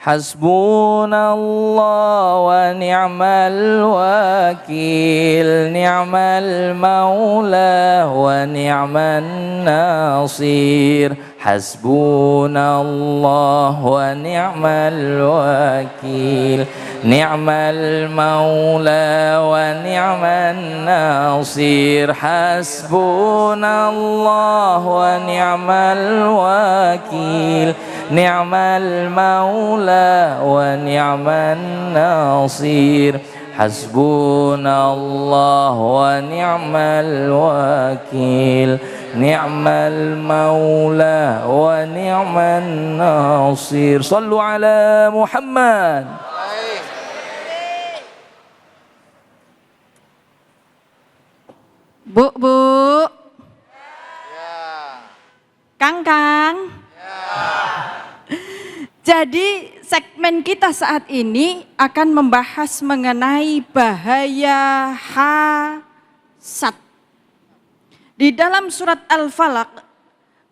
Hasbunallah wa ni'mal wakil, ni'mal maula wa ni'man nasir. Hasbunallah wa ni'mal wakil, ni'mal maula wa ni'man nasir. Hasbunallah wa ni'mal wakil, ni'mal maula wa ni'man nasir. Hasbunallah wa ni'mal wakil, ni'mal maula wa ni'man nasir. Sallu ala Muhammad. Bu, Kang. Jadi segmen kita saat ini akan membahas mengenai bahaya hasad. Di dalam surat Al-Falaq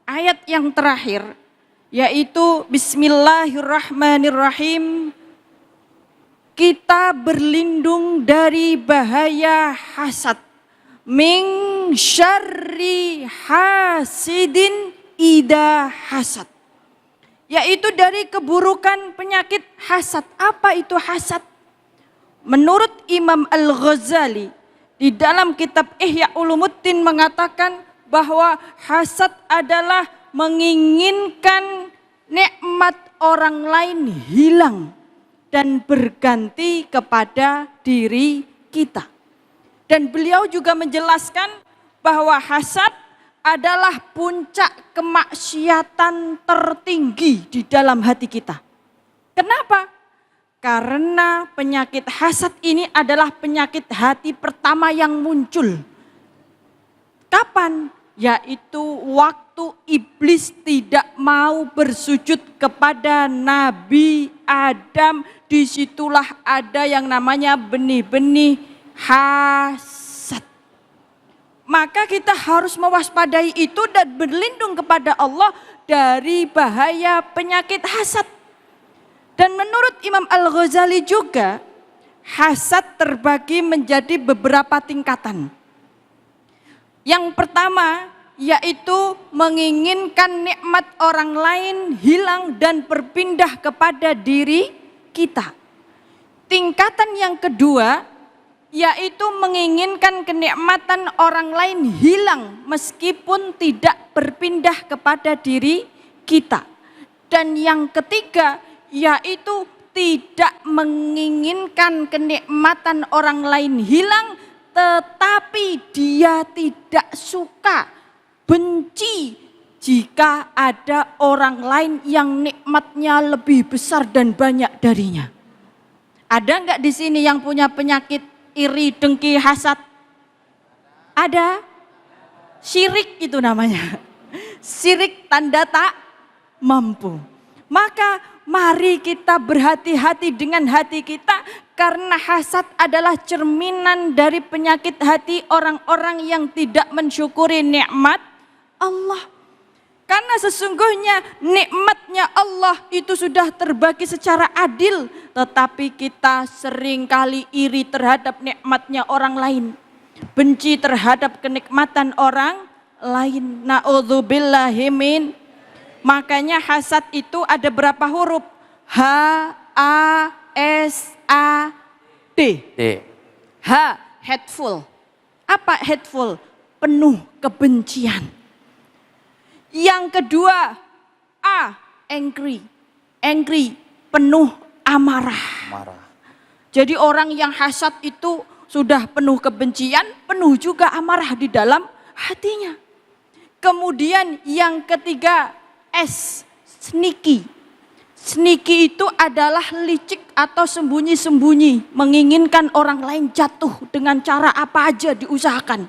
ayat yang terakhir yaitu Bismillahirrahmanirrahim, kita berlindung dari bahaya hasad. Min syarri hasidin idza hasad. Yaitu dari keburukan penyakit hasad. Apa itu hasad? Menurut Imam Al-Ghazali di dalam kitab Ihya Ulumuddin mengatakan bahwa hasad adalah menginginkan nikmat orang lain hilang dan berganti kepada diri kita. Dan beliau juga menjelaskan bahwa hasad adalah puncak kemaksiatan tertinggi di dalam hati kita. Kenapa? Karena penyakit hasad ini adalah penyakit hati pertama yang muncul. Kapan? Yaitu waktu iblis tidak mau bersujud kepada Nabi Adam. Disitulah ada yang namanya benih-benih hasad. Maka kita harus mewaspadai itu dan berlindung kepada Allah dari bahaya penyakit hasad. Dan menurut Imam Al-Ghazali juga, hasad terbagi menjadi beberapa tingkatan. Yang pertama yaitu menginginkan nikmat orang lain hilang dan berpindah kepada diri kita. Tingkatan yang kedua yaitu menginginkan kenikmatan orang lain hilang meskipun tidak berpindah kepada diri kita. Dan yang ketiga yaitu tidak menginginkan kenikmatan orang lain hilang tetapi dia tidak suka, benci jika ada orang lain yang nikmatnya lebih besar dan banyak darinya. Ada enggak di sini yang punya penyakit iri, dengki, hasad? Ada. Syirik itu namanya. Syirik tanda tak mampu. Maka mari kita berhati-hati dengan hati kita, karena hasad adalah cerminan dari penyakit hati orang-orang yang tidak mensyukuri nikmat Allah. Karena sesungguhnya nikmatnya Allah itu sudah terbagi secara adil. Tetapi kita seringkali iri terhadap nikmatnya orang lain. Benci terhadap kenikmatan orang lain. Na'udzubillahi min. Makanya hasad itu ada berapa huruf? H-A-S-A-D. H, hateful. Apa hateful? Penuh kebencian. Yang kedua, A, angry. Angry, penuh amarah. Jadi orang yang hasad itu sudah penuh kebencian, penuh juga amarah di dalam hatinya. Kemudian yang ketiga, S, sneaky. Sneaky itu adalah licik atau sembunyi-sembunyi, menginginkan orang lain jatuh dengan cara apa aja diusahakan.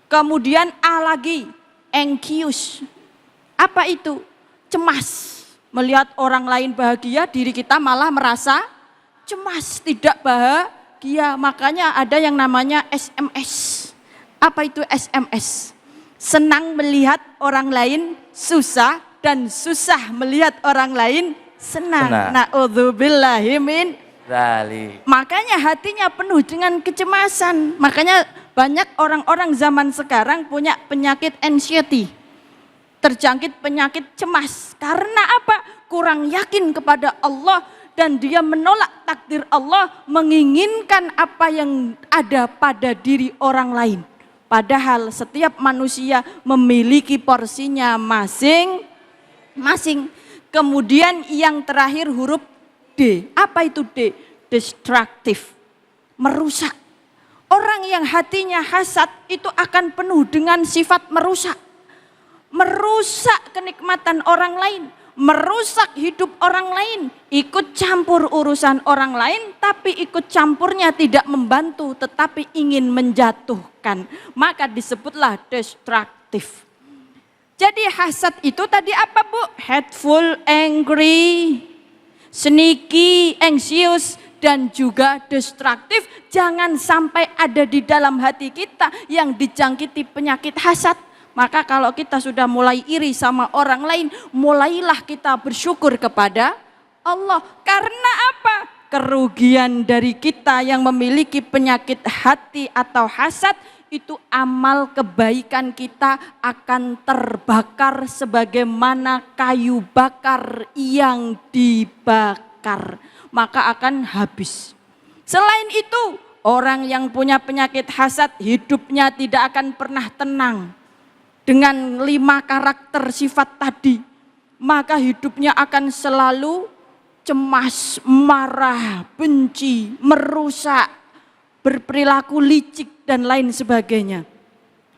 Kemudian A lagi, anxious. Apa itu? Cemas. Melihat orang lain bahagia, diri kita malah merasa cemas, tidak bahagia. Makanya ada yang namanya SMS. Apa itu SMS? Senang melihat orang lain susah dan susah melihat orang lain senang. Senang. Na'udzubillahi min. Dzalik. Makanya hatinya penuh dengan kecemasan. Makanya banyak orang-orang zaman sekarang punya penyakit anxiety. Terjangkit penyakit cemas. Karena apa? Kurang yakin kepada Allah dan dia menolak takdir Allah, menginginkan apa yang ada pada diri orang lain. Padahal setiap manusia memiliki porsinya masing-masing. Kemudian yang terakhir huruf D. Apa itu D? Destruktif. Merusak. Orang yang hatinya hasad itu akan penuh dengan sifat merusak. Merusak kenikmatan orang lain. Merusak hidup orang lain. Ikut campur urusan orang lain, tapi ikut campurnya tidak membantu, tetapi ingin menjatuhkan. Maka disebutlah destruktif. Jadi hasad itu tadi apa Bu? Hateful, angry, sneaky, anxious, dan juga destruktif. Jangan sampai ada di dalam hati kita yang dijangkiti penyakit hasad. Maka kalau kita sudah mulai iri sama orang lain, mulailah kita bersyukur kepada Allah. Karena apa? Kerugian dari kita yang memiliki penyakit hati atau hasad, itu amal kebaikan kita akan terbakar sebagaimana kayu bakar yang dibakar. Maka akan habis. Selain itu, orang yang punya penyakit hasad hidupnya tidak akan pernah tenang. Dengan 5 karakter sifat tadi, maka hidupnya akan selalu cemas, marah, benci, merusak, berperilaku licik dan lain sebagainya.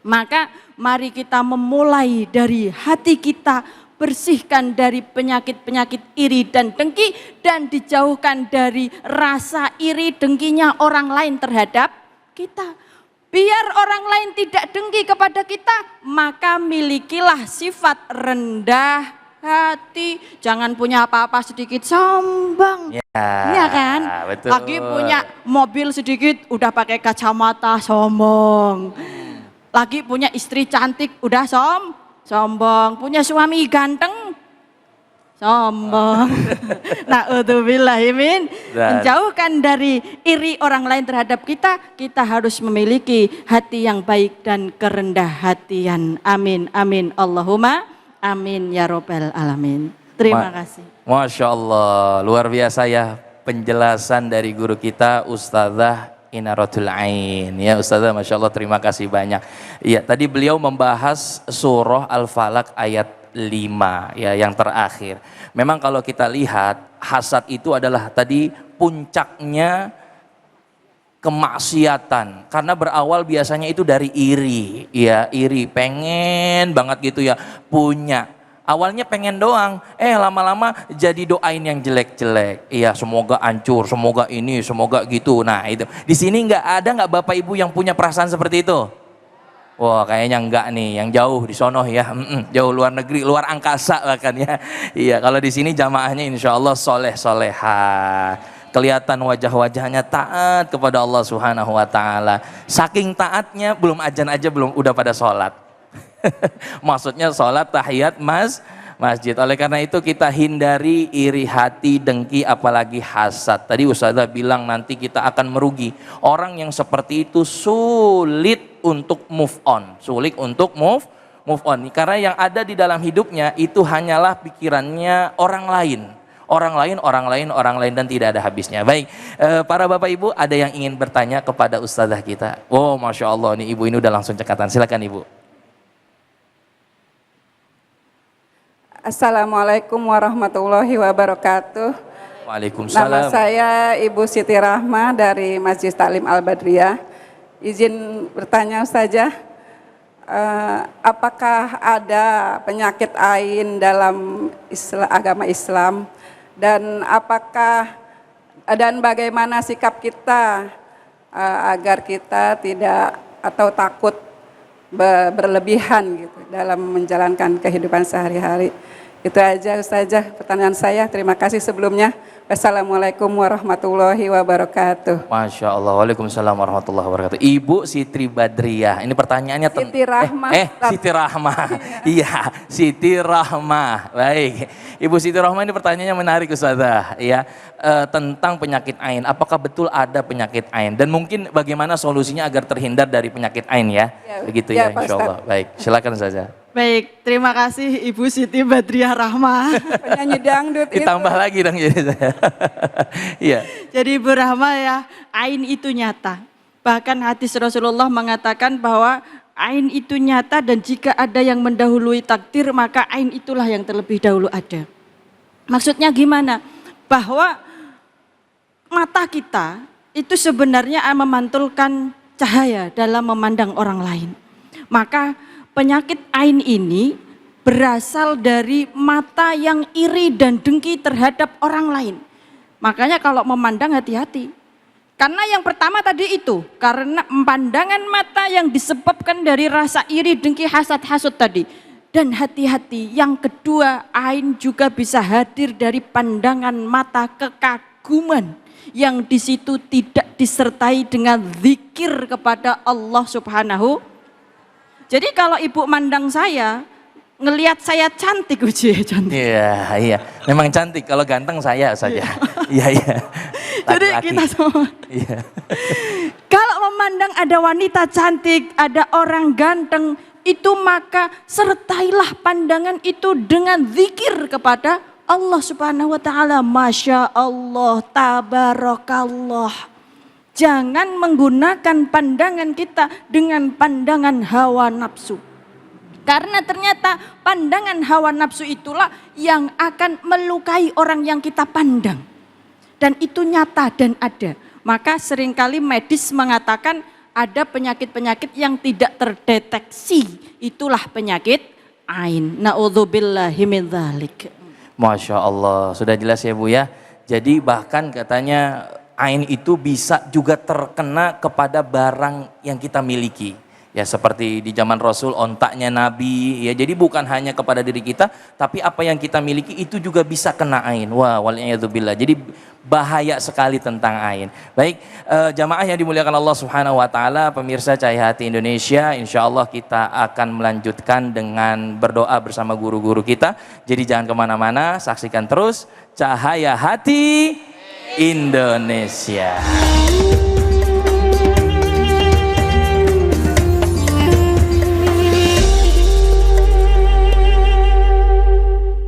Maka mari kita memulai dari hati kita, bersihkan dari penyakit-penyakit iri dan dengki, dan dijauhkan dari rasa iri dengkinya orang lain terhadap kita. Biar orang lain tidak dengki kepada kita, maka milikilah sifat rendah hati. Jangan punya apa-apa sedikit sombong. Ya kan? Betul. Lagi punya mobil sedikit udah pakai kacamata sombong. Lagi punya istri cantik udah sombong. Punya suami ganteng sombong. Na'udzubillahi min. Menjauhkan dari iri orang lain terhadap kita, kita harus memiliki hati yang baik dan kerendah hatian. Amin, amin, Allahumma amin ya robbal alamin. Terima kasih. Masya Allah, luar biasa ya penjelasan dari guru kita Ustazah Inaratul Ain. Ya Ustazah, Masya Allah, terima kasih banyak. Ya, tadi beliau membahas surah Al-Falaq ayat 5 ya, yang terakhir. Memang kalau kita lihat hasad itu adalah tadi puncaknya kemaksiatan, karena berawal biasanya itu dari iri, ya iri, pengen banget gitu ya punya. Awalnya pengen doang, lama-lama jadi doain yang jelek-jelek. Iya, semoga hancur, semoga ini, semoga gitu. Nah itu di sini nggak Bapak Ibu yang punya perasaan seperti itu? Wah, kayaknya enggak nih, yang jauh di sono ya, jauh luar negeri, luar angkasa bahkan ya. Iya, kalau di sini jamaahnya insya Allah soleh-soleha, kelihatan wajah-wajahnya taat kepada Allah Subhanahu Wa Taala. Saking taatnya, belum azan aja belum udah pada sholat. Maksudnya sholat tahiyat masjid. Oleh karena itu kita hindari iri hati, dengki, apalagi hasad. Tadi Ustazah bilang nanti kita akan merugi. Orang yang seperti itu sulit untuk move on. Sulit untuk move on. Karena yang ada di dalam hidupnya itu hanyalah pikirannya orang lain. Orang lain dan tidak ada habisnya. Baik, para Bapak Ibu ada yang ingin bertanya kepada Ustazah kita. Oh Masya Allah, nih Ibu ini udah langsung cekatan. Silakan Ibu. Assalamualaikum warahmatullahi wabarakatuh. Waalaikumsalam. Nama saya Ibu Siti Rahma dari Masjid Taklim Al-Badriyah. Izin bertanya Ustazah, apakah ada penyakit ain dalam agama Islam, dan bagaimana sikap kita agar kita tidak atau takut berlebihan gitu dalam menjalankan kehidupan sehari-hari. Itu aja Ustazah pertanyaan saya. Terima kasih sebelumnya. Wassalamualaikum warahmatullahi wabarakatuh. Masya Allah, waalaikumsalam warahmatullahi wabarakatuh. Ibu Siti Badriah, ini pertanyaannya Siti Rahmah. Siti Rahmah, iya Siti Rahmah. Baik, Ibu Siti Rahmah ini pertanyaannya menarik Ustazah, ya tentang penyakit ain. Apakah betul ada penyakit ain? Dan mungkin bagaimana solusinya agar terhindar dari penyakit ain ya? Begitu ya, Pak Insya Allah. Ustadz. Baik, silakan Ustazah. Baik, terima kasih Ibu Siti Badriah Rahmah. Penyanyi dangdut itu. Ditambah lagi dong jadi saya. Iya. Jadi Ibu Rahmah ya, ain itu nyata. Bahkan hadis Rasulullah mengatakan bahwa ain itu nyata dan jika ada yang mendahului takdir maka ain itulah yang terlebih dahulu ada. Maksudnya gimana? Bahwa mata kita itu sebenarnya memantulkan cahaya dalam memandang orang lain. Maka penyakit ain ini berasal dari mata yang iri dan dengki terhadap orang lain. Makanya kalau memandang hati-hati. Karena yang pertama tadi itu, karena pandangan mata yang disebabkan dari rasa iri, dengki, hasad, hasut tadi. Dan hati-hati, yang kedua ain juga bisa hadir dari pandangan mata kekaguman. Yang di situ tidak disertai dengan zikir kepada Allah Subhanahu. Jadi kalau ibu mandang saya, ngelihat saya cantik, uji cantik. Iya, iya. Memang cantik, kalau ganteng saya saja. Iya, iya. Jadi Laki-laki. kita semua. Iya. Kalau memandang ada wanita cantik, ada orang ganteng, itu maka sertailah pandangan itu dengan zikir kepada Allah Subhanahu wa taala. Masya Allah, tabarakallah. Jangan menggunakan pandangan kita dengan pandangan hawa nafsu. Karena ternyata pandangan hawa nafsu itulah yang akan melukai orang yang kita pandang. Dan itu nyata dan ada. Maka seringkali medis mengatakan ada penyakit-penyakit yang tidak terdeteksi. Itulah penyakit ain. Na'udzubillahi min dzalik. Masya Allah, sudah jelas ya Bu ya. Jadi bahkan katanya ain itu bisa juga terkena kepada barang yang kita miliki. Ya seperti di zaman Rasul ontaknya Nabi, ya jadi bukan hanya kepada diri kita, tapi apa yang kita miliki itu juga bisa kena ain. Wah, waliyadzubillah. Jadi bahaya sekali tentang ain. Baik, jamaah yang dimuliakan Allah Subhanahu wa taala, pemirsa Cahaya Hati Indonesia, insya Allah kita akan melanjutkan dengan berdoa bersama guru-guru kita. Jadi jangan kemana-mana, saksikan terus Cahaya Hati Indonesia.